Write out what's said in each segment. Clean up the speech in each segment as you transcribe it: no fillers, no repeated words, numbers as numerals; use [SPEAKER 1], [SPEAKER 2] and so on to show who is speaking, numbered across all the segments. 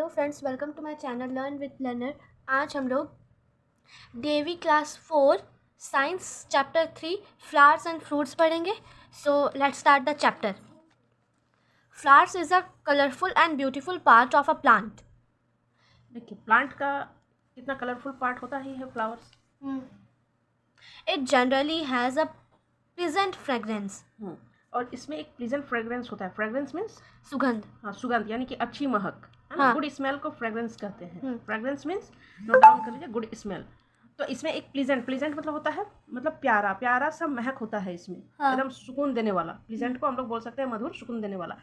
[SPEAKER 1] Hello friends, welcome to my channel learn with learner. आज हम लोग DAV class 4 science chapter 3 flowers and fruits पढ़ेंगे। So let's start the chapter. Flowers is a colourful and beautiful part of a plant.
[SPEAKER 2] देखिए plant का कितना colourful part होता ही है flowers.
[SPEAKER 1] It generally has a pleasant fragrance.
[SPEAKER 2] और इसमें एक प्लीजेंट फ्रेग्रेंस होता है। फ्रेग्रेंस मीन्स
[SPEAKER 1] सुगंध।
[SPEAKER 2] हाँ, सुगंध यानी कि अच्छी महक है ना।
[SPEAKER 1] हाँ।
[SPEAKER 2] गुड स्मेल को फ्रेग्रेंस कहते हैं। फ्रेग्रेंस मीन्स नोट डाउन कर लीजिए, गुड स्मेल। तो इसमें एक प्लीजेंट मतलब होता है मतलब प्यारा प्यारा सा महक होता है इसमें।
[SPEAKER 1] हाँ।
[SPEAKER 2] एकदम सुकून देने वाला। प्लीजेंट को हम लोग बोल सकते हैं मधुर, सुकून देने वाला।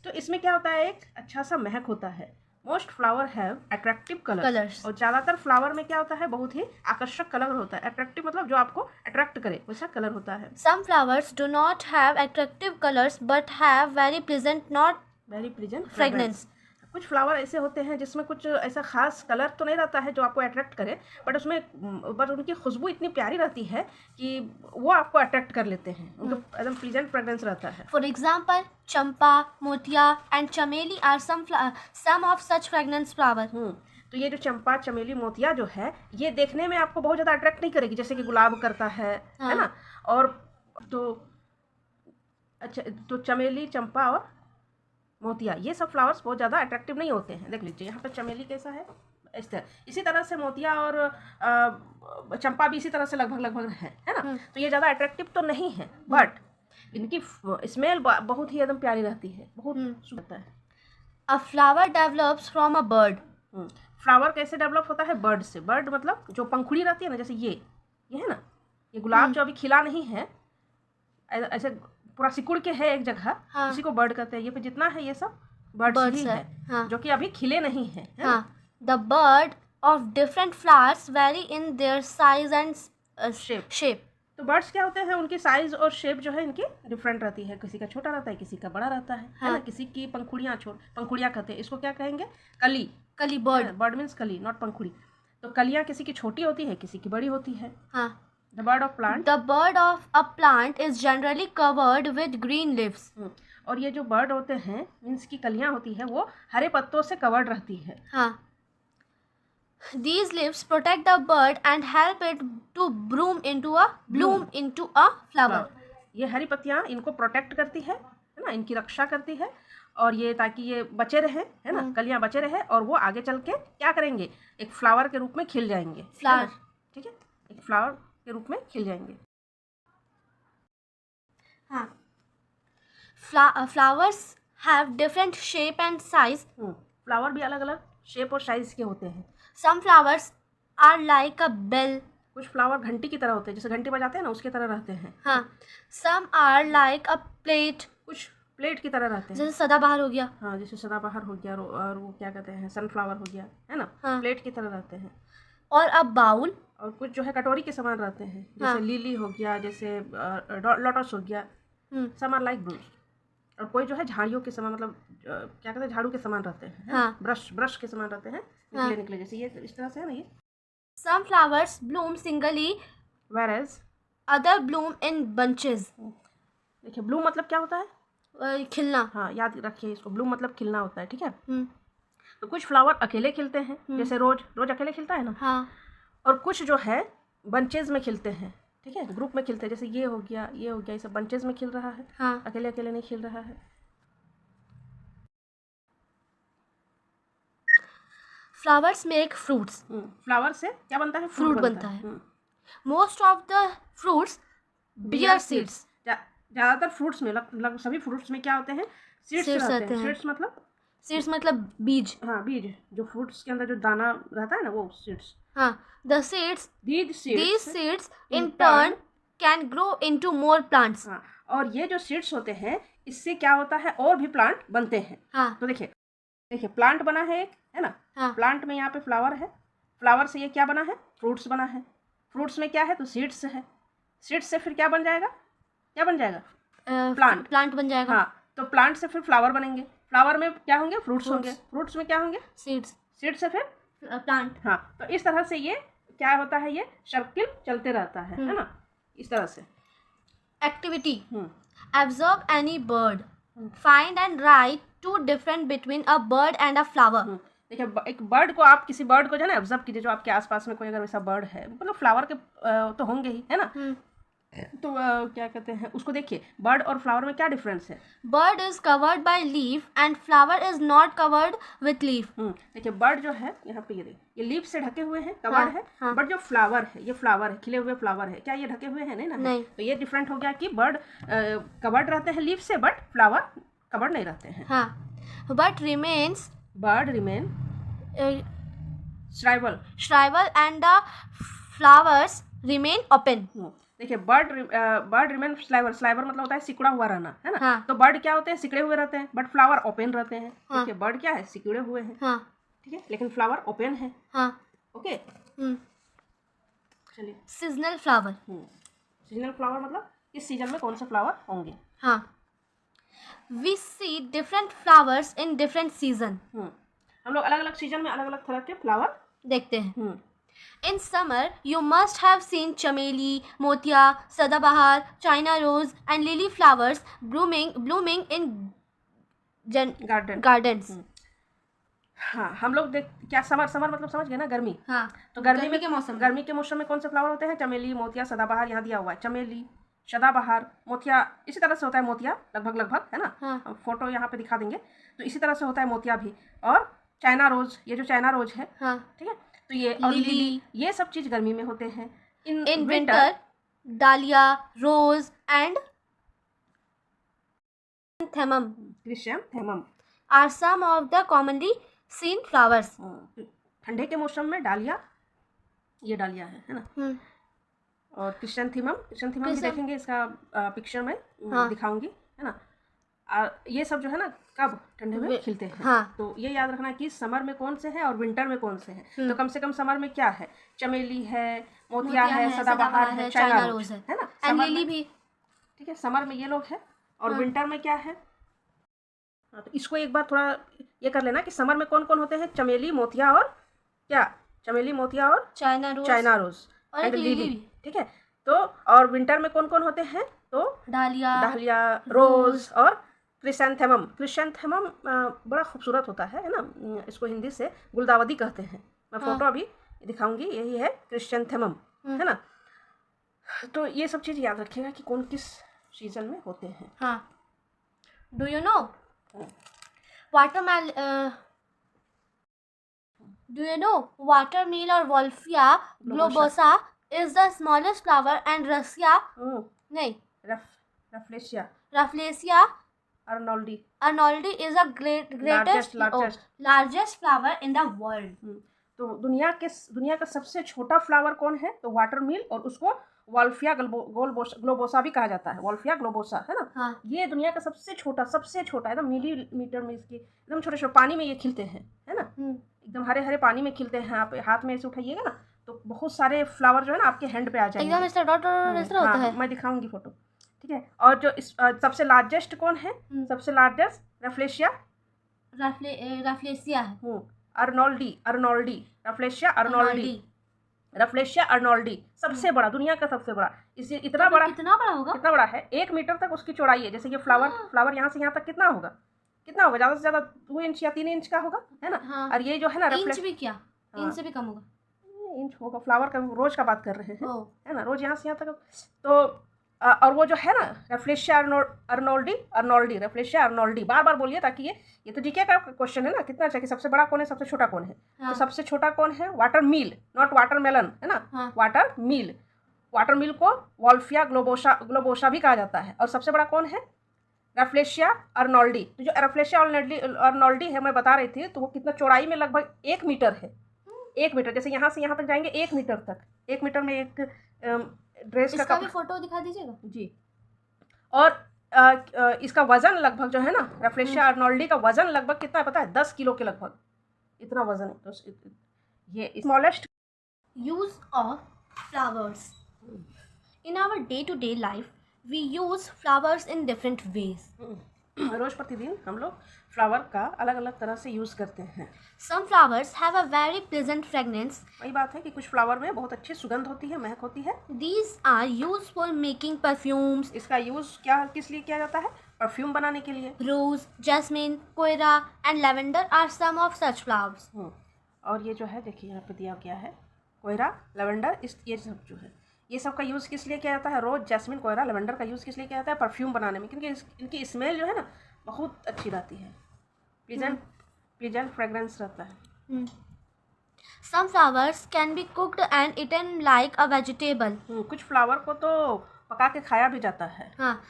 [SPEAKER 2] तो इसमें क्या होता है, एक अच्छा सा महक होता है। Most flower have attractive colours. और ज़्यादातर फ्लावर में क्या होता है, बहुत ही आकर्षक कलर होता है। अट्रैक्टिव मतलब जो आपको अट्रैक्ट करे वैसा कलर होता है।
[SPEAKER 1] Some flowers do not have attractive colors but have very pleasant, not
[SPEAKER 2] very pleasant
[SPEAKER 1] fragrance.
[SPEAKER 2] कुछ फ्लावर ऐसे होते हैं जिसमें कुछ ऐसा खास कलर तो नहीं रहता है जो आपको अट्रैक्ट करे, बट उनकी खुशबू इतनी प्यारी रहती है कि वो आपको अट्रैक्ट कर लेते हैं। उनका एकदम प्लीजेंट फ्रेग्रेंस रहता है।
[SPEAKER 1] For example, champa, motia, and chameli are some of such fragrance flower.
[SPEAKER 2] तो ये जो चंपा, चमेली, मोतिया जो है, ये देखने में आपको बहुत ज़्यादा अट्रैक्ट नहीं करेगी जैसे कि गुलाब करता है ना। और तो अच्छा, तो चमेली, चंपा और मोतिया ये सब फ्लावर्स बहुत ज़्यादा अट्रैक्टिव नहीं होते हैं। देख लीजिए यहाँ पर चमेली कैसा है, इसी तरह से मोतिया और चंपा भी इसी तरह से लगभग है ना। तो ये ज़्यादा अट्रैक्टिव तो नहीं है, बट इनकी स्मेल बहुत ही एकदम प्यारी रहती है, बहुत सुंदर है।
[SPEAKER 1] A flower develops from a bird.
[SPEAKER 2] Flower कैसे डेवलप होता है? बर्ड से। बर्ड मतलब जो पंखुड़ी रहती है ना, जैसे ये है ना, ये गुलाब जो अभी खिला नहीं है, ऐसे पूरा सिकुड़ के है एक जगह। हाँ। इसी को बर्ड कहते हैं। ये पे जितना है ये सब बर्ड्स ही है। हाँ। जो कि अभी खिले नहीं है।
[SPEAKER 1] हाँ। The bird of different flowers vary in their size and shape.
[SPEAKER 2] तो बर्ड्स क्या होते हैं, उनकी साइज और शेप जो है इनकी डिफरेंट रहती है। किसी का छोटा रहता है, किसी का बड़ा रहता है। हाँ। है ना। किसी की पंखुड़ियाँ पंखुड़ियाँ कहते हैं, इसको क्या कहेंगे? कली बर्ड। बर्ड मीन्स कली, नॉट पंखुड़ी। तो कलियाँ किसी की छोटी होती है, किसी की बड़ी होती है। हाँ। The bird of
[SPEAKER 1] a plant is generally covered with green leaves.
[SPEAKER 2] और ये जो बर्ड होते हैं, मीन्स की कलियां होती है, वो हरे पत्तों से कवर्ड रहती है।
[SPEAKER 1] हाँ. These leaves protect the bird and help it to bloom into a flower.
[SPEAKER 2] ये हरी पत्तियां इनको प्रोटेक्ट करती है ना, इनकी रक्षा करती है, और ये ताकि ये बचे रहे, है ना, कलियां बचे रहे, और वो आगे चल के क्या करेंगे, एक फ्लावर के रूप में खिल जाएंगे।
[SPEAKER 1] फ्लावर,
[SPEAKER 2] ठीक है, एक फ्लावर के रूप में खिल जाएंगे।
[SPEAKER 1] हाँ. Flowers have different shape and size.
[SPEAKER 2] Flower भी अलग अलग शेप और साइज के होते हैं।
[SPEAKER 1] Some flowers are like a bell.
[SPEAKER 2] कुछ फ्लावर घंटी की तरह होते हैं, जैसे घंटी बजाते हैं ना, उसके तरह रहते हैं।
[SPEAKER 1] हाँ. Some are like a plate.
[SPEAKER 2] कुछ प्लेट की तरह रहते हैं,
[SPEAKER 1] जैसे सदाबहार हो गया।
[SPEAKER 2] हाँ, जैसे सदाबहार हो गया, और वो क्या कहते हैं, सनफ्लावर हो गया, है ना।
[SPEAKER 1] हाँ.
[SPEAKER 2] प्लेट की तरह रहते हैं।
[SPEAKER 1] और अब बाउल,
[SPEAKER 2] और कुछ जो है कटोरी के समान रहते हैं, जैसे हाँ. लिली हो गया, जैसे लोटस हो गया। Some are like brush. और कोई जो है झाड़ियों के समान, मतलब क्या कहते हैं, झाड़ू के समान रहते हैं। हाँ. ब्रश के समान रहते हैं, निकले जैसे ये इस तरह से है ना। ये
[SPEAKER 1] some flowers bloom singly
[SPEAKER 2] whereas
[SPEAKER 1] other bloom in bunches.
[SPEAKER 2] देखिए ब्लूम मतलब क्या होता है?
[SPEAKER 1] खिलना।
[SPEAKER 2] हाँ, याद रखिए इसको, ब्लूम मतलब खिलना होता है। ठीक है। तो कुछ फ्लावर अकेले खिलते हैं, जैसे रोज अकेले खिलता है ना। हाँ. और कुछ जो है बंचेज में खिलते हैं, ठीक है, ग्रुप में खिलते हैं, जैसे ये हो गया, ये सब बंचेज में खिल रहा है। हाँ. अकेले अकेले नहीं खिल रहा है।
[SPEAKER 1] Flowers make fruits.
[SPEAKER 2] फ्लावर से क्या बनता है?
[SPEAKER 1] फ्रूट बनता है। Most of the fruits bear seeds.
[SPEAKER 2] ज़्यादातर फ्रूट्स में, लगभग सभी फ्रूट्स में क्या होते हैं? सीड्स रहते हैं। सीड्स मतलब
[SPEAKER 1] बीज।
[SPEAKER 2] हाँ, बीज। जो फ्रूट्स के अंदर जो दाना रहता है ना, वो सीड्स।
[SPEAKER 1] हाँ. These seeds in turn can grow into more plants.
[SPEAKER 2] हाँ. और ये जो सीड्स होते हैं, इससे क्या होता है, और भी प्लांट बनते हैं। हाँ. तो देखिए प्लांट बना है एक, है ना। हाँ. प्लांट में यहाँ पे फ्लावर है, फ्लावर से ये क्या बना है? फ्रूट्स बना है। फ्रूट्स में क्या है? तो सीड्स है। सीड्स से फिर क्या बन जाएगा?
[SPEAKER 1] प्लांट बन जाएगा।
[SPEAKER 2] हाँ. तो प्लांट से फिर फ्लावर बनेंगे, फ्लावर में क्या होंगे? फ्रूट्स होंगे, फ्रूट्स में क्या होंगे? सीड्स से फिर
[SPEAKER 1] प्लांट।
[SPEAKER 2] हाँ. तो इस तरह से ये क्या होता है, ये सर्किल चलते रहता है ना, इस तरह से।
[SPEAKER 1] Activity. Observe any bird. Find and write two different between a bird and a flower.
[SPEAKER 2] देखिए एक बर्ड को, आप किसी बर्ड को जो है ना ऑब्जर्व कीजिए, जो आपके आसपास में कोई अगर वैसा बर्ड है, मतलब फ्लावर के तो होंगे ही, है ना। तो क्या कहते हैं उसको, देखिए बर्ड और फ्लावर में क्या डिफरेंस है।
[SPEAKER 1] Bird is covered by leaf and flower is not covered with leaf.
[SPEAKER 2] देखिए बर्ड जो है यहाँ पे, ये देखिए ये लीफ से ढके हुए हैं, कवर्ड है।
[SPEAKER 1] हाँ।
[SPEAKER 2] बट जो फ्लावर है, ये फ्लावर है, खिले हुए फ्लावर है, क्या ये ढके हुए हैं? नहीं ना।
[SPEAKER 1] नहीं।
[SPEAKER 2] तो ये डिफरेंट हो गया कि बर्ड कवर्ड रहते हैं लीफ से, बट फ्लावर कवर्ड नहीं रहते हैं।
[SPEAKER 1] हाँ, but remains
[SPEAKER 2] bird remain shrivel
[SPEAKER 1] and the flowers remain open.
[SPEAKER 2] देखिए बर्ड रिमेन स्लाइवर मतलब होता है सिकुड़ा हुआ रहना, है ना।
[SPEAKER 1] हाँ।
[SPEAKER 2] तो बर्ड क्या होते हैं? सिकड़े हुए रहते हैं, बट फ्लावर ओपन रहते हैं।
[SPEAKER 1] हाँ।
[SPEAKER 2] देखिए बर्ड क्या है? सिकुड़े हुए हैं,
[SPEAKER 1] हाँ।
[SPEAKER 2] ठीक है, लेकिन फ्लावर ओपन है।
[SPEAKER 1] हाँ।
[SPEAKER 2] ओके, चलिए।
[SPEAKER 1] Seasonal flower.
[SPEAKER 2] सीजनल फ्लावर मतलब इस सीजन में कौन से फ्लावर होंगे।
[SPEAKER 1] हाँ, we see different flowers in different season.
[SPEAKER 2] हम लोग अलग अलग सीजन में अलग अलग तरह के फ्लावर
[SPEAKER 1] देखते हैं। In summer, you must have seen chameli, motia, sadabahar, china rose, and lily flowers blooming in gardens.
[SPEAKER 2] हाँ, हम लोग क्या समर मतलब समझ गए ना, गर्मी।
[SPEAKER 1] हाँ,
[SPEAKER 2] तो गर्मी के मौसम में कौन से फ्लावर होते हैं? चमेली, मोतिया, सदाबहार। यहाँ दिया हुआ है चमेली, सदाबहार, मोतिया। इसी तरह से होता है मोतिया, लगभग, है ना।
[SPEAKER 1] हाँ।
[SPEAKER 2] हम फोटो यहाँ पे दिखा देंगे। तो इसी तरह से होता है मोतिया भी। और चाइना रोज, ये जो चाइना रोज है,
[SPEAKER 1] हाँ,
[SPEAKER 2] ठीक है, तो ये और लिली, ये सब चीज गर्मी में होते हैं।
[SPEAKER 1] In winter dahlia, rose and
[SPEAKER 2] chrysanthemum
[SPEAKER 1] are some of the commonly seen flowers.
[SPEAKER 2] ठंडे के मौसम में डालिया, ये डालिया है ना। और क्रिसैंथेमम भी देखेंगे, इसका पिक्चर में दिखाऊंगी, है ना। ये सब जो है ना कब ठंडे में खिलते हैं।
[SPEAKER 1] हाँ।
[SPEAKER 2] तो ये याद रखना कि समर में कौन से हैं और विंटर में कौन से हैं। तो कम से कम समर में क्या है? चमेली है, मोतिया है, सदाबहार है, चाइना रोज है ना।
[SPEAKER 1] एंड लिली भी,
[SPEAKER 2] ठीक है, समर में ये लोग हैं। और विंटर में क्या है? तो इसको एक बार थोड़ा ये कर लेना कि समर में कौन कौन होते हैं? चमेली, मोतिया और क्या? चमेली, मोतिया और
[SPEAKER 1] चाइना रोज
[SPEAKER 2] एंड लिली, ठीक है। तो और विंटर में कौन कौन होते हैं? तो डालिया, रोज और क्रिसैंथेमम बड़ा खूबसूरत होता है ना। इसको हिंदी से गुलदावदी कहते हैं। मैं फोटो अभी दिखाऊंगी, यही है क्रिसैंथेमम, है ना। तो ये सब चीज़ याद रखिएगा कि कौन किस सीजन में होते हैं।
[SPEAKER 1] हाँ। डू यू नो वाटरमेल और Wolffia globosa is the smallest flower and Rafflesia arnoldi is the largest flower in the world.
[SPEAKER 2] तो दुनिया का सबसे छोटा फ्लावर कौन है? तो वाटरमिल, और उसको वॉल्फिया ग्लोबोसा भी कहा जाता है। वॉल्फिया ग्लोबोसा, है ना।
[SPEAKER 1] हाँ।
[SPEAKER 2] ये दुनिया का सबसे छोटा एकदम मिलीमीटर में, इसके एकदम छोटे छोटे पानी में ये खिलते हैं, है ना। एकदम हरे हरे पानी में खिलते हैं। आप हाथ में ऐसे उठाइएगा ना तो बहुत सारे फ्लावर जो है ना आपके हैंड पे आ जाएंगे,
[SPEAKER 1] एकदम इस तरह होता है।
[SPEAKER 2] मैं दिखाऊंगी फोटो, ठीक है। और जो सबसे लार्जेस्ट कौन है? सबसे लार्जेस्ट रफ्लेशिया है। अर्नोल्डी रफ्लेशिया अर्नोल्डी सबसे बड़ा, दुनिया का सबसे बड़ा। इसे
[SPEAKER 1] कितना बड़ा होगा?
[SPEAKER 2] कितना बड़ा है? 1 मीटर तक उसकी चौड़ाई है। जैसे ये फ्लावर यहाँ से यहाँ तक कितना होगा? ज़्यादा से ज़्यादा 2 इंच या 3 इंच का होगा, है ना।
[SPEAKER 1] हाँ।
[SPEAKER 2] और ये जो है ना
[SPEAKER 1] इंच भी क्या, इंच से भी कम होगा।
[SPEAKER 2] इंच होगा, फ्लावर का रोज का बात कर रहे हैं, है ना। रोज यहाँ से यहाँ तक। तो और वो जो है ना रफ्लेशिया अर्नोल्डी, बार बोलिए, ताकि ये तो जीके का क्वेश्चन है ना। कितना अच्छा कि सबसे बड़ा कौन है, सबसे छोटा कौन है।
[SPEAKER 1] हाँ।
[SPEAKER 2] तो सबसे छोटा कौन है? वाटरमिल, नॉट वाटरमेलन, है ना।
[SPEAKER 1] हाँ।
[SPEAKER 2] वाटरमिल को वॉल्फिया ग्लोबोसा भी कहा जाता है। और सबसे बड़ा कौन है? रफ्लेशिया अर्नोल्डी। तो जो रफ्लेशिया अर्नोल्डी है, मैं बता रही थी, तो वो कितना चौड़ाई में लगभग 1 मीटर है। 1 मीटर, जैसे यहाँ से यहाँ तक जाएंगे 1 मीटर तक। 1 मीटर में एक ड्रेस का
[SPEAKER 1] भी फोटो दिखा दीजिएगा जी।
[SPEAKER 2] और इसका वजन लगभग जो है ना, रफ्लेशिया अर्नोल्डी का वजन लगभग कितना है पता है? 10 किलो के लगभग, इतना वजन है। तो ये smallest
[SPEAKER 1] use of flowers in our day to day life. We use flowers in different ways.
[SPEAKER 2] रोज प्रतिदिन हम लोग फ्लावर का अलग अलग तरह से यूज़ करते हैं।
[SPEAKER 1] Some flowers have a very pleasant fragrance.
[SPEAKER 2] वही बात है कि कुछ फ्लावर में बहुत अच्छी सुगंध होती है, महक होती है।
[SPEAKER 1] These are used for making perfumes.
[SPEAKER 2] इसका यूज़ क्या किस लिए किया जाता है? परफ्यूम बनाने के लिए।
[SPEAKER 1] Rose, jasmine, कोयरा and lavender are some of such flowers.
[SPEAKER 2] और ये जो है देखिए यहाँ पे दिया गया है कोयरा, लेवेंडर, इस ये सब जो है ये सब का यूज़ किस लिए किया जाता है? रोज, जैस्मिन, कोयरा, लेवेंडर का यूज़ किस लिए किया जाता है? परफ्यूम बनाने में, क्योंकि इनकी स्मेल जो है ना बहुत अच्छी रहती है, प्लीजेंट फ्रेग्रेंस रहता है।
[SPEAKER 1] Some flowers can be cooked and eaten like a vegetable.
[SPEAKER 2] कुछ फ्लावर को तो पका के खाया भी जाता है।
[SPEAKER 1] हाँ,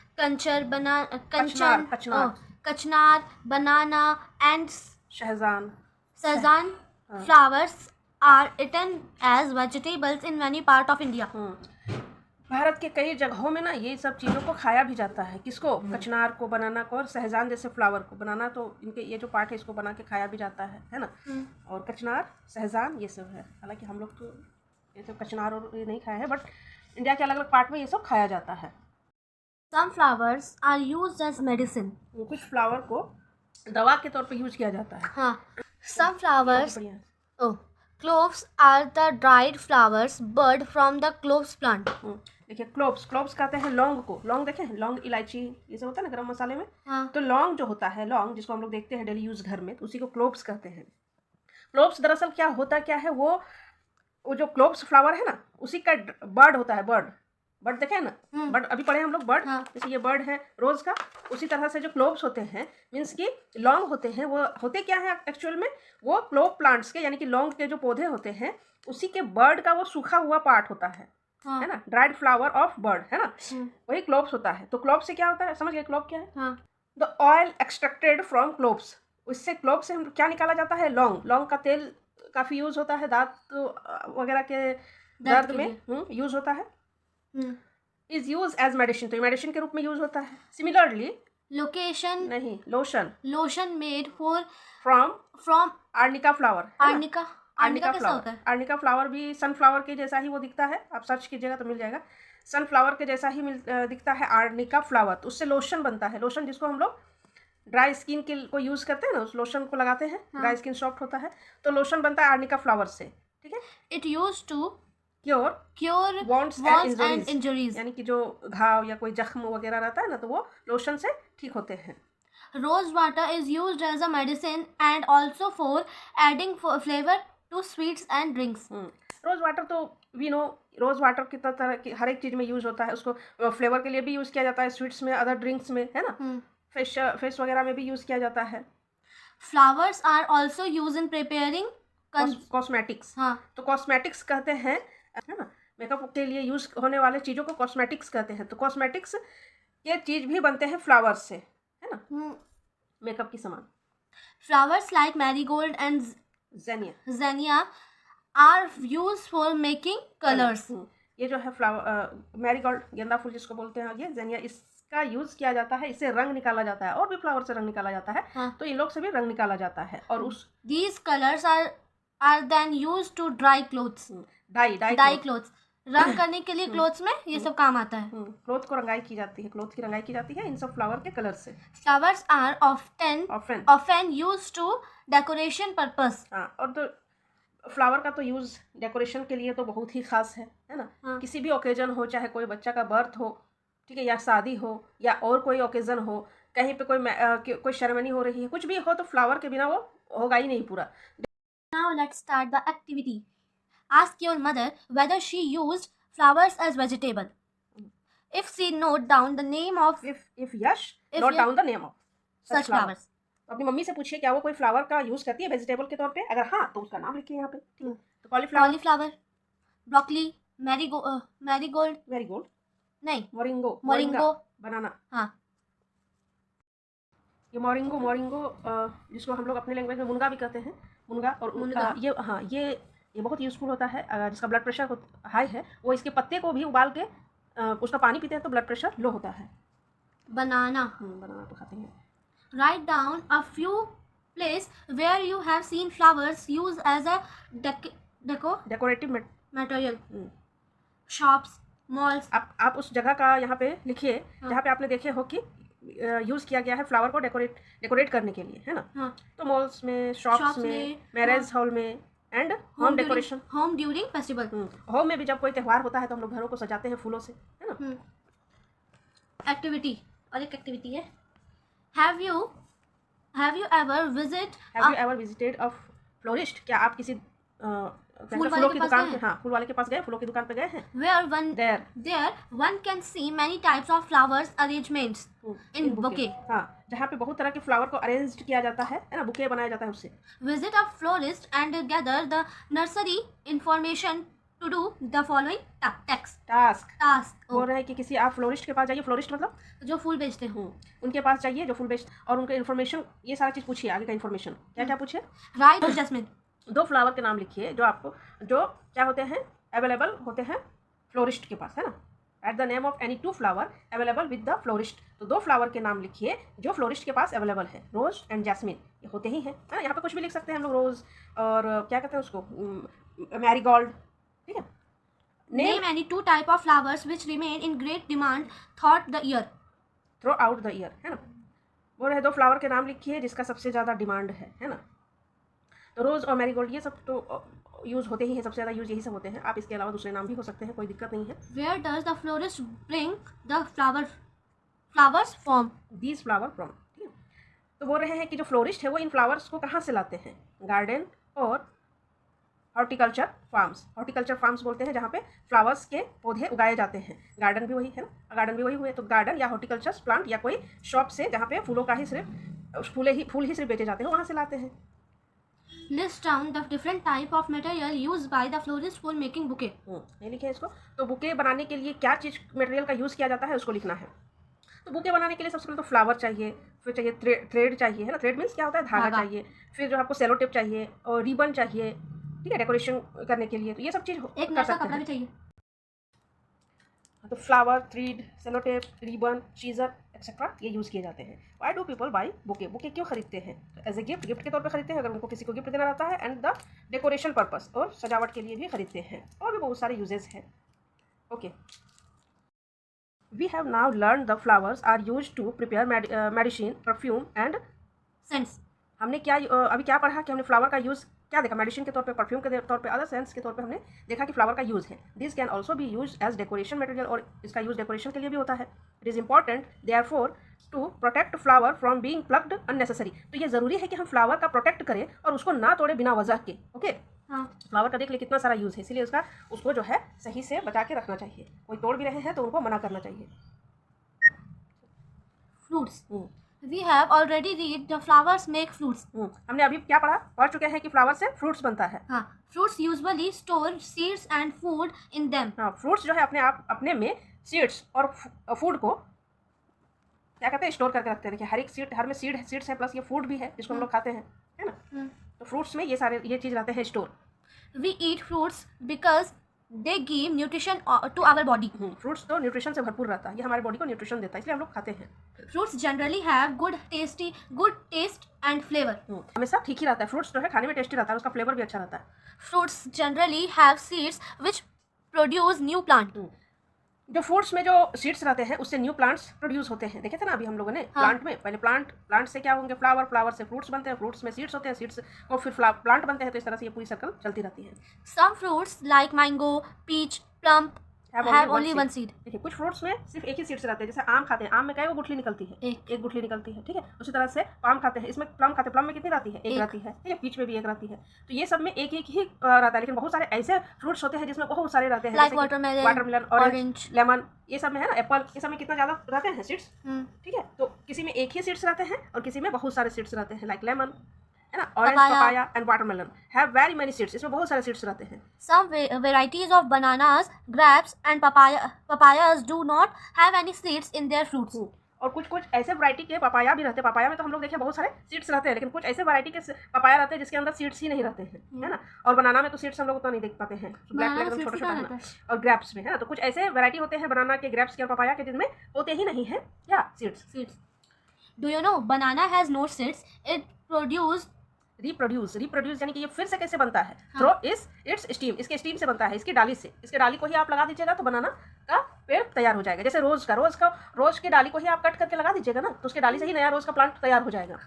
[SPEAKER 1] कचनार, बनाना and
[SPEAKER 2] Shahzan
[SPEAKER 1] flowers are eaten as vegetables in many part of India.
[SPEAKER 2] Bharat के कई जगहों में ना ये सब चीज़ों को खाया भी जाता है। किसको? कचनार को, बनाना को, और सहजान जैसे फ्लावर को। बनाना तो इनके ये जो पार्ट है इसको बना के खाया भी जाता है ना। और कचनार, सहजान ये सब है। हालांकि हम लोग तो ये सब कचनार और ये नहीं खाया है, बट इंडिया के अलग अलग पार्ट में ये सब खाया जाता है।
[SPEAKER 1] Some flowers are used as medicine.
[SPEAKER 2] कुछ फ्लावर को दवा के तौर पे यूज किया जाता है।
[SPEAKER 1] हाँ, some flowers. Cloves are the dried flowers bud from the cloves plant.
[SPEAKER 2] देखिए क्लोव्स कहते हैं लौंग को। लौंग देखें, लौंग, इलायची, ये सब होता है ना गरम मसाले में।
[SPEAKER 1] हाँ.
[SPEAKER 2] तो लौंग जो होता है, लौंग जिसको हम लोग देखते हैं डेली यूज घर में, तो उसी को क्लोव्स कहते हैं। क्लोव्स दरअसल क्या होता क्या है, वो जो क्लोव्स फ्लावर है ना उसी का बर्ड होता है। बर्ड देखे ना, बर्ड अभी पढ़े हम लोग बर्ड।
[SPEAKER 1] हाँ.
[SPEAKER 2] जैसे ये बर्ड है रोज का, उसी तरह से जो क्लोव्स होते हैं मीन्स कि लौंग होते हैं, वो होते क्या है एक्चुअल में, वो क्लोव प्लांट्स के यानी कि लौंग के जो पौधे होते हैं उसी के बर्ड का वो सूखा हुआ पार्ट होता है।
[SPEAKER 1] हाँ.
[SPEAKER 2] है ना, ड्राइड फ्लावर ऑफ बर्ड, है ना, वही क्लोव्स होता है। तो क्लोव से क्या होता है, समझ गए क्लोव क्या है?
[SPEAKER 1] हाँ.
[SPEAKER 2] The oil extracted from cloves, उससे क्लोव से हम क्या निकाला जाता है? लौंग। लौंग का तेल काफ़ी यूज होता है, दांत वगैरह के दर्द में यूज होता है। इज यूज एज मेडिसिन, तो मेडिसिन के रूप में यूज होता है। Similarly lotion
[SPEAKER 1] made for
[SPEAKER 2] from arnica flower.
[SPEAKER 1] Arnica कैसा होता है?
[SPEAKER 2] आर्निका फ्लावर भी सनफ्लावर के जैसा ही वो दिखता है, आप सर्च कीजिएगा तो मिल जाएगा। सनफ्लावर के जैसा ही दिखता है आर्निका फ्लावर। तो उससे लोशन बनता है। लोशन जिसको हम लोग ड्राई स्किन के को यूज़ करते हैं ना, उस लोशन को लगाते हैं। ड्राई स्किन सॉफ्ट होता है तो लोशन बनता है आर्निका फ्लावर से। ठीक है,
[SPEAKER 1] it use to
[SPEAKER 2] cure wounds and injuries, यानी कि जो घाव या कोई जख्म वगैरह रहता है ना तो वो लोशन से ठीक होते हैं।
[SPEAKER 1] Rose water is used as a medicine and also for adding flavour to sweets and drinks.
[SPEAKER 2] Rose water तो वी नो, रोज वाटर की तरह की हर एक चीज़ में यूज होता है। उसको फ्लेवर के लिए भी यूज़ किया जाता है, स्वीट्स में, अदर ड्रिंक्स में, है ना, फिश वगैरह में भी यूज़ किया जाता है।
[SPEAKER 1] Flowers are also use in preparing
[SPEAKER 2] cosmetics.
[SPEAKER 1] हाँ,
[SPEAKER 2] तो कॉस्मेटिक्स कहते हैं, है ना, मेकअप के लिए यूज होने वाले चीज़ों को कॉस्मेटिक्स कहते हैं। तो कॉस्मेटिक्स ये चीज़ भी बनते हैं फ्लावर्स से, है ना, मेकअप की सामान।
[SPEAKER 1] Flowers like marigold and zinnia are used for making colours.
[SPEAKER 2] ये जो है फ्लावर मैरीगोल्ड, गेंदा फूल जिसको बोलते हैं, ये ज़ेनिया, इसका यूज किया जाता है, इससे रंग निकाला जाता है। और भी फ्लावर से रंग निकाला जाता है।
[SPEAKER 1] हाँ.
[SPEAKER 2] तो इन लोग से भी रंग निकाला जाता है। और उस
[SPEAKER 1] these colours are then used to dry clothes. Dye clothes, रंग करने के लिए क्लोथ्स में ये सब काम आता है।
[SPEAKER 2] क्लोथ को रंगाई की जाती है, क्लोथ की रंगाई की जाती है इन सब फ्लावर के कलर से।
[SPEAKER 1] Flowers are often used to decoration purpose.
[SPEAKER 2] हाँ, और तो फ्लावर का तो यूज़ डेकोरेशन के लिए तो बहुत ही खास है ना।
[SPEAKER 1] हाँ.
[SPEAKER 2] किसी भी ओकेजन हो, चाहे कोई बच्चा का बर्थ हो, ठीक है, या शादी हो, या और कोई ओकेजन हो, कहीं पे कोई सेरेमनी हो रही है, कुछ भी हो, तो फ्लावर के बिना वो होगा ही नहीं पूरा।
[SPEAKER 1] Now let's start the activity. Ask your mother whether she used flowers as vegetable. If she note down the name of
[SPEAKER 2] if yes, note down the name of
[SPEAKER 1] such flowers.
[SPEAKER 2] तो अपनी mummy से पूछिए क्या वो कोई flower का use करती है वेजिटेबल के तौर पे। अगर हाँ तो उसका नाम लिखिए यहाँ पे। ठीक है, तो
[SPEAKER 1] कॉलीफ्लावर, ब्रोकली, मैरीगोल्ड नहीं, मोरिंगो,
[SPEAKER 2] बनाना।
[SPEAKER 1] हाँ,
[SPEAKER 2] ये मोरिंगो जिसको हम लोग अपने लैंग्वेज में मुनगा भी कहते हैं। मुनगा और ये बहुत यूज़फुल होता है। जिसका ब्लड प्रेशर हाई है वो इसके पत्ते को भी उबाल के उसका पानी पीते हैं तो ब्लड प्रेशर लो होता है।
[SPEAKER 1] बनाना
[SPEAKER 2] तो खाते हैं।
[SPEAKER 1] Write down a few places where you have seen flowers used as a
[SPEAKER 2] decorative
[SPEAKER 1] material. Shops, malls.
[SPEAKER 2] आप उस जगह का यहाँ पे लिखिए जहाँ पे आपने देखे हो कि यूज़ किया गया है फ्लावर को डेकोरेट करने के लिए, है ना।
[SPEAKER 1] हाँ.
[SPEAKER 2] तो मॉल्स में, शॉप्स में, मैरिज हॉल में and home decoration.
[SPEAKER 1] Home during festival.
[SPEAKER 2] Home में भी जब कोई त्यौहार होता है तो हम लोग घरों को सजाते हैं फूलों से, है ना।
[SPEAKER 1] एक्टिविटी, और एक एक्टिविटी है Have you ever visit
[SPEAKER 2] have you ever visited a florist? क्या आप किसी
[SPEAKER 1] फूल वाले
[SPEAKER 2] फूलों
[SPEAKER 1] के
[SPEAKER 2] की
[SPEAKER 1] पास
[SPEAKER 2] दुकान
[SPEAKER 1] गए
[SPEAKER 2] पे,
[SPEAKER 1] हैं?
[SPEAKER 2] हाँ, फूल वाले के पास गए, फूलों की दुकान पे गए हैं?
[SPEAKER 1] where
[SPEAKER 2] there
[SPEAKER 1] there one can see many types of flowers arrangements in bouquet.
[SPEAKER 2] हाँ, जहाँ पे बहुत तरह के फ्लावर को अरेंज किया जाता है ना, बुके बनाया जाता है उससे।
[SPEAKER 1] Visit a florist and gather the nursery information to do the following task.
[SPEAKER 2] Task बोल
[SPEAKER 1] Oh,
[SPEAKER 2] रहे हैं कि किसी आप फ्लोरिस्ट के पास जाइए, फ्लोरिस्ट मतलब
[SPEAKER 1] जो फूल बेचते हैं.
[SPEAKER 2] उनके पास जाइए जो फूल बेच, और उनका इन्फॉर्मेशन, ये सारा चीज़ पूछिए, आगे का इन्फॉर्मेशन क्या क्या पूछिए।
[SPEAKER 1] Write the jasmine.
[SPEAKER 2] 2 फ्लावर के नाम लिखिए जो आपको, जो क्या होते हैं, अवेलेबल होते हैं फ्लोरिस्ट के पास, है ना। At the name of any 2 flower available with the florist, तो 2 फ्लावर के नाम लिखिए जो फ्लोरिस्ट के पास अवेलेबल है। रोज एंड जैस्मिन, ये होते ही हैं, है ना। यहाँ पे कुछ भी लिख सकते हैं हम लोग, रोज और क्या कहते हैं उसको, मैरीगोल्ड, ठीक है।
[SPEAKER 1] Name any 2 type of flowers which remain in great demand throughout the year.
[SPEAKER 2] Throughout the year, है ना। वो रहे 2 फ्लावर के नाम लिखिए जिसका सबसे ज़्यादा डिमांड है ना। तो रोज़ और मैरीगोल्ड ये सब तो यूज़ होते ही हैं, सबसे ज़्यादा यूज़ यही सब होते हैं। आप इसके अलावा दूसरे नाम भी हो सकते हैं, कोई दिक्कत नहीं है।
[SPEAKER 1] Where does the florist bring the flowers from?
[SPEAKER 2] These flower from, ठीक है। तो बोल रहे हैं कि जो फ्लोरिस्ट है वो इन फ्लावर्स को कहाँ से लाते हैं? गार्डन और हॉर्टिकल्चर फार्म्स। हॉर्टिकल्चर फार्म्स बोलते हैं जहाँ पे फ्लावर्स के पौधे उगाए जाते हैं। गार्डन भी वही है ना, गार्डन भी वही हुए, तो गार्डन या हॉर्टिकल्चर प्लांट या कोई शॉप से जहाँ पे फूलों का ही सिर्फ फूल ही सिर्फ बेचे जाते हैं, वहाँ से लाते हैं।
[SPEAKER 1] List down the different type of material used by the florist for making bouquet.
[SPEAKER 2] ये लिखे इसको। तो बुके बनाने के लिए क्या चीज़ मटेरियल का यूज़ किया जाता है उसको लिखना है। तो बुके बनाने के लिए सबसे पहले तो फ्लावर चाहिए, फिर चाहिए थ्रेड चाहिए, है ना। थ्रेड मीन्स क्या होता है, धागा चाहिए। फिर जो आपको सेलो टेप चाहिए और रिबन चाहिए, ठीक है, डेकोरेशन करने के लिए। तो ये सब चीज़
[SPEAKER 1] एक
[SPEAKER 2] कर
[SPEAKER 1] नया
[SPEAKER 2] सकते
[SPEAKER 1] कपड़ा
[SPEAKER 2] हैं।
[SPEAKER 1] भी चाहिए.
[SPEAKER 2] तो flower, thread, sellotape, ribbon, scissor etcetera use यूज़ किए जाते हैं। Why do people buy bouquet? Bouquet क्यों खरीदते हैं? एज ए गिफ्ट के तौर पे खरीदते हैं, अगर उनको किसी को गिफ्ट देना रहता है, एंड द डेकोरेशन पर्पस, और सजावट के लिए भी खरीदते हैं, और भी बहुत सारे यूजेस हैं। Okay, we have now learn the flowers are use to prepare medicine, perfume and
[SPEAKER 1] Scents.
[SPEAKER 2] हमने क्या अभी क्या पढ़ा कि हमने फ्लावर का यूज़ क्या देखा, मेडिसिन के तौर पे, परफ्यूम के तौर पे, अदर सेंस के तौर पे हमने देखा कि फ्लावर का यूज़ है। This can also be use as decoration material, और इसका यूज़ डेकोरेशन के लिए भी होता है। It is important therefore to protect flower from being plucked unnecessary, तो ये ज़रूरी है कि हम फ्लावर का प्रोटेक्ट करें और उसको ना तोड़े बिना वजह के। ओके,
[SPEAKER 1] हाँ.
[SPEAKER 2] फ्लावर का देख ले कितना सारा यूज़ है, इसलिए उसको जो है सही से बचा के रखना चाहिए। कोई तोड़ भी रहे हैं तो उनको मना करना चाहिए।
[SPEAKER 1] Fruits. We have already read the flowers make fruits.
[SPEAKER 2] हमने अभी क्या पढ़ चुके हैं कि फ्लावर से फ्रूट्स बनता है।
[SPEAKER 1] हाँ. Fruits usually store seeds and food in them.
[SPEAKER 2] हाँ, फ्रूट्स जो है अपने में सीड्स और फूड को क्या कहते हैं, स्टोर करके रखते हैं। देखिए हर एक सीड, हर में सीड्स है, प्लस ये फूड भी है जिसको हम लोग खाते हैं, है ना। तो फ्रूट्स में ये चीज़ रहते हैं store.
[SPEAKER 1] We eat fruits because they give nutrition to our body.
[SPEAKER 2] Fruits तो न्यूट्रिशन से भरपूर रहता है, ये हमारे बॉडी को न्यूट्रिशन देता है, इसलिए हम लोग खाते हैं।
[SPEAKER 1] Fruits generally have good taste and flavor.
[SPEAKER 2] हमेशा ठीक ही रहता है, फ्रूट्स जो है खाने में टेस्टी रहता है, उसका फ्लेवर भी अच्छा रहता है।
[SPEAKER 1] Fruits generally have seeds which produce new plant.
[SPEAKER 2] जो फ्रूट्स में जो सीड्स रहते हैं उससे न्यू प्लांट्स प्रोड्यूस होते हैं। देखे थे ना अभी हम लोगों ने,
[SPEAKER 1] हाँ.
[SPEAKER 2] प्लांट में पहले प्लांट से क्या होंगे, फ्लावर से फ्रूट्स बनते हैं, फ्रूट्स में सीड्स होते हैं, सीड्स को फिर प्लांट बनते हैं। तो इस तरह से ये पूरी सर्कल चलती रहती है।
[SPEAKER 1] Some fruits like mango, peach, plum have only one seed.
[SPEAKER 2] देखिए कुछ फ्रूट्स में सिर्फ एक ही सीड्स रहते हैं, जैसे आम खाते हैं, आम में क्या है, वो गुठली निकलती है, एक गुठली निकलती है, ठीक है। उसी तरह से पाम खाते हैं, इसमें प्लम खाते हैं, प्लम में कितनी रहती है, एक रहती है, ठीक है। पीच में भी एक रहती है। तो ये सब में एक ही रहता है, लेकिन बहुत सारे ऐसे फ्रूट्स होते हैं जिसमें बहुत सारे रहते हैं,
[SPEAKER 1] Like watermelon,
[SPEAKER 2] ऑरेंज, लेमन, ये सब में है ना, एप्पल, ये सब में कितना ज़्यादा रहते हैं सीड्स, ठीक है। तो किसी में एक ही सीड्स रहते हैं और किसी में बहुत सारे सीड्स रहते हैं, लाइक लेमन, है ना, orange, papaya and watermelon have very many seeds, इसमें बहुत सारे सीड्स रहते हैं।
[SPEAKER 1] Some varieties of bananas, grapes and papayas do not have any seeds in their fruits.
[SPEAKER 2] और कुछ ऐसे वैरायटी के पपाया भी रहते हैं। पपाया में तो हम लोग देखें बहुत सारे सीड्स रहते हैं, लेकिन कुछ ऐसे वैरायटी के पपाया रहते हैं जिसके अंदर सीड्स ही नहीं रहते हैं, है ना। और बनाना में तो सीड्स हम लोग उतना नहीं देख पाते हैं, ब्लैक एकदम छोटा छोटा है। और ग्रेप्स में, है ना, तो कुछ ऐसे वैरायटी होते हैं बनाना के, ग्रेप्स के और पपाया के जिनमें होते ही नहीं है क्या, seeds.
[SPEAKER 1] Do you know banana has no seeds? It produces
[SPEAKER 2] reproduce यानी कि ये फिर से कैसे बनता है, थ्रो इट्स स्टीम, इसके स्टीम से बनता है, इसकी डाली से। इसके डाली को ही आप लगा दीजिएगा तो बनाना का पेड़ तैयार हो जाएगा। जैसे रोज की डाली को ही आप कट करके लगा दीजिएगा ना, तो उसके डाली से ही नया रोज का प्लांट तैयार हो जाएगा।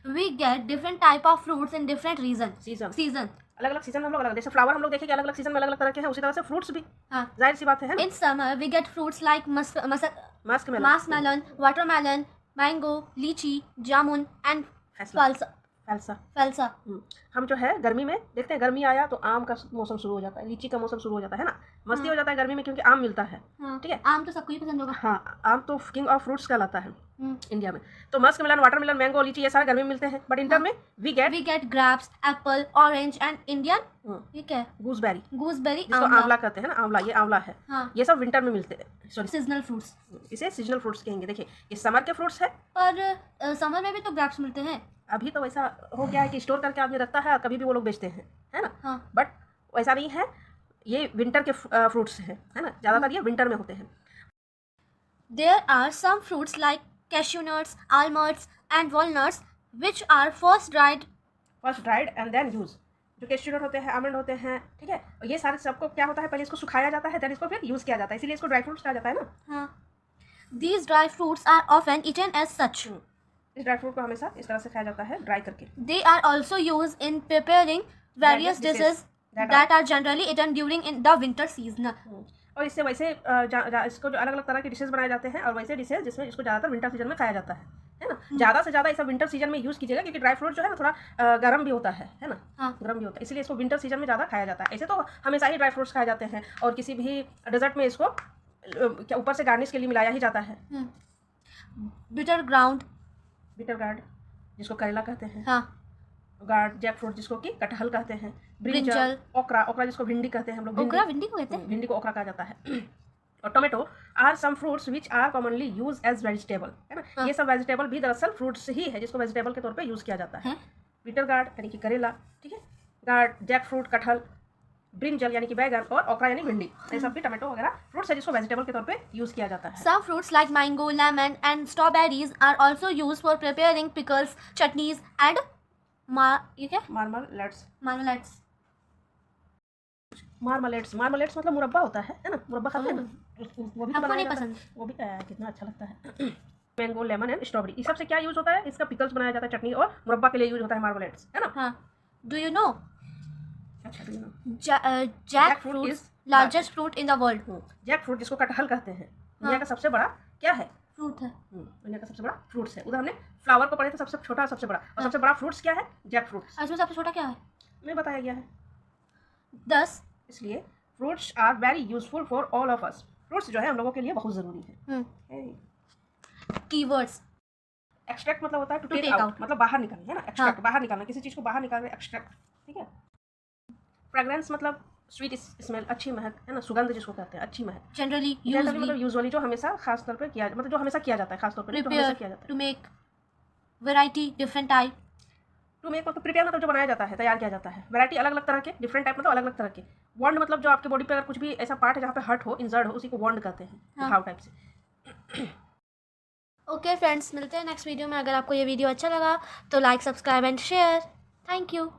[SPEAKER 1] We get different type of fruits in different season.
[SPEAKER 2] अलग अलग सीजन में हम लोग अलग, जैसे फ्लावर हम लोग देखेंगे अलग अलग सीजन में अलग अलग तरह के हैं, उसी तरह से फ्रूट्स भी
[SPEAKER 1] हाँ.
[SPEAKER 2] जाहिर सी बात है ना।
[SPEAKER 1] In summer, we get fruits like
[SPEAKER 2] mask में
[SPEAKER 1] muskmelon, watermelon, mango, lychee, jamun, and
[SPEAKER 2] फैलसा।
[SPEAKER 1] falsa.
[SPEAKER 2] हम जो है गर्मी में देखते हैं, गर्मी आया तो आम का मौसम शुरू हो जाता है, लीची का मौसम शुरू हो जाता है ना, मस्ती हो जाता है गर्मी में क्योंकि आम मिलता है। ठीक है,
[SPEAKER 1] आम तो सबको ही पसंद होगा।
[SPEAKER 2] हाँ, आम तो किंग ऑफ फ्रूट्स कहलाता है इंडिया में। तो मस्क मिलन, वाटरमेलन, मैंगो, लीची ये सारे गर्मी में मिलते हैं, बट इंटर में we get
[SPEAKER 1] grapes, apple, orange and Indian ये क्या है,
[SPEAKER 2] गूसबेरी,
[SPEAKER 1] जिसको
[SPEAKER 2] आंवला कहते हैं ना, आंवला, ये आंवला है। ये सब विंटर में मिलते हैं, सॉरी
[SPEAKER 1] सीजनल फ्रूट्स,
[SPEAKER 2] इसे सीजनल फ्रूट्स कहेंगे। देखिए ये समर के फ्रूट्स है,
[SPEAKER 1] पर समर में भी तो ग्रेप्स मिलते हैं।
[SPEAKER 2] अभी तो वैसा हो गया है कि स्टोर करके आदमी रखता है और कभी भी वो लोग बेचते हैं, है ना। बट वैसा नहीं है, ये विंटर के फ्रूट्स है ना, ज़्यादातर ये विंटर में होते हैं।
[SPEAKER 1] There are some fruits like cashew nuts, almonds and walnuts which are first dried
[SPEAKER 2] and then use. जो कैश्यू नट होते हैं, आमंड होते हैं, ठीक है, और ये सारे सबको क्या होता है, पहले इसको सुखाया जाता है, देन इसको फिर यूज किया जाता है, इसीलिए इसको ड्राई फ्रूट्स कहा जाता है ना।
[SPEAKER 1] These dry fruits are often eaten as such.
[SPEAKER 2] इस ड्राई फ्रूट को हमेशा इस तरह से खाया जाता है, ड्राई करके।
[SPEAKER 1] They are also used in preparing various dishes that are generally eaten during in the winter season.
[SPEAKER 2] और इससे वैसे इसको जो अलग अलग तरह के डिशेज बनाए जाते हैं, और वैसे डिशेज जिसमें इसको ज़्यादातर विंटर सीजन में खाया जाता है ना। ज़्यादा से ज़्यादा इसे विंटर सीजन में यूज़ कीजिएगा, क्योंकि ड्राई फ्रूट जो है ना थोड़ा गर्म भी होता है ना, गर्म भी होता है, इसलिए इसको विंटर सीजन में ज़्यादा खाया जाता है। ऐसे तो हमेशा ही ड्राई फ्रूट्स खाए जाते हैं, और किसी भी डेजर्ट में इसको ऊपर से गार्निश के लिए मिलाया ही जाता है।
[SPEAKER 1] बिटर गार्ड
[SPEAKER 2] जिसको करेला कहते हैं, गार्ड, जैक फ्रूट जिसको कि कटहल कहते हैं, ब्रिंजल, ओकरा जिसको भिंडी कहते हैं हम लोग,
[SPEAKER 1] भिंडी को कहते हैं,
[SPEAKER 2] भिंडी को ओकरा कहा जाता है। और tomato are some fruits which are commonly use as vegetable, है ना। ये सब वेजिटेबल भी दरअसल फ्रूट्स ही है, जिसको वेजिटेबल के तौर पे यूज किया जाता है। बिटर गार्ड यानी कि करेला, ठीक है, गार्ड, जैक फ्रूट, कटहल, ब्रिंजल यानी कि बैगन, और ओकरा यानी भिंडी, ये सब भी टोमेटो वगैरह फ्रूट्स है जिसको वेजिटेबल के तौर पे यूज किया जाता है।
[SPEAKER 1] Some fruits like mango, lemon and strawberries are also used for preparing pickles, chutneys and
[SPEAKER 2] मार्मलेट्स मतलब मुरब्बा होता है ना, मुरब्बा खाते हैं ना, वो भी
[SPEAKER 1] हमको नहीं पसंद,
[SPEAKER 2] वो भी कितना अच्छा लगता है। मैंगो, लेमन एंड स्ट्रॉबेरी, इस सब से क्या यूज होता है, इसका पिकल्स बनाया जाता है, चटनी और मुरब्बा के लिए यूज होता है मार्मलेट्स, है ना।
[SPEAKER 1] Do you know jackfruit is largest fruit in the world.
[SPEAKER 2] Jackfruit जिसको कटहल कहते हैं, दुनिया का सबसे बड़ा क्या है,
[SPEAKER 1] फ्रूट है,
[SPEAKER 2] दुनिया का सबसे बड़ा फ्रूट्स है। उधर हमने फ्लावर को पढ़े थे, सबसे छोटा सबसे बड़ा, और सबसे बड़ा फ्रूट्स क्या है, जैक फ्रूट।
[SPEAKER 1] इसमें सबसे छोटा क्या है,
[SPEAKER 2] मैं बताया गया है
[SPEAKER 1] 10।
[SPEAKER 2] इसलिए fruits are very useful for all of us. Fruits जो है हम लोगों के लिए बहुत जरूरी है।
[SPEAKER 1] कीवर्ड्स,
[SPEAKER 2] एक्सट्रैक्ट मतलब होता है टू टेक आउट, मतलब बाहर निकालना, है ना। एक्सट्रैक्ट बाहर निकालना, किसी चीज को बाहर निकालना, एक्सट्रैक्ट, ठीक है। फ्रेग्रेंस मतलब स्वीट स्मेल, अच्छी महक, है ना, सुगंध जिसको कहते हैं, अच्छी महक।
[SPEAKER 1] जनरली
[SPEAKER 2] मतलब यूजुअली जो हमेशा खास तौर पे किया, मतलब जो हमेशा किया जाता है, खास तौर पे जो हमेशा किया जाता है।
[SPEAKER 1] To make variety, different type.
[SPEAKER 2] To make मतलब प्रिपेयर, मतलब जो बनाया जाता है, तैयार किया जाता है। वैरायटी अलग अलग तरह के, डिफरेंट टाइप मतलब अलग अलग तरह के। वॉन्ड मतलब जो आपके बॉडी पे अगर कुछ भी ऐसा पार्ट है जहाँ पे हर्ट हो, इंजर्ड हो, उसी को वॉन्ड कहते हैं, घाव टाइप से।
[SPEAKER 1] ओके फ्रेंड्स, मिलते हैं नेक्स्ट वीडियो में। अगर आपको ये वीडियो अच्छा लगा तो like, subscribe and share. Thank you.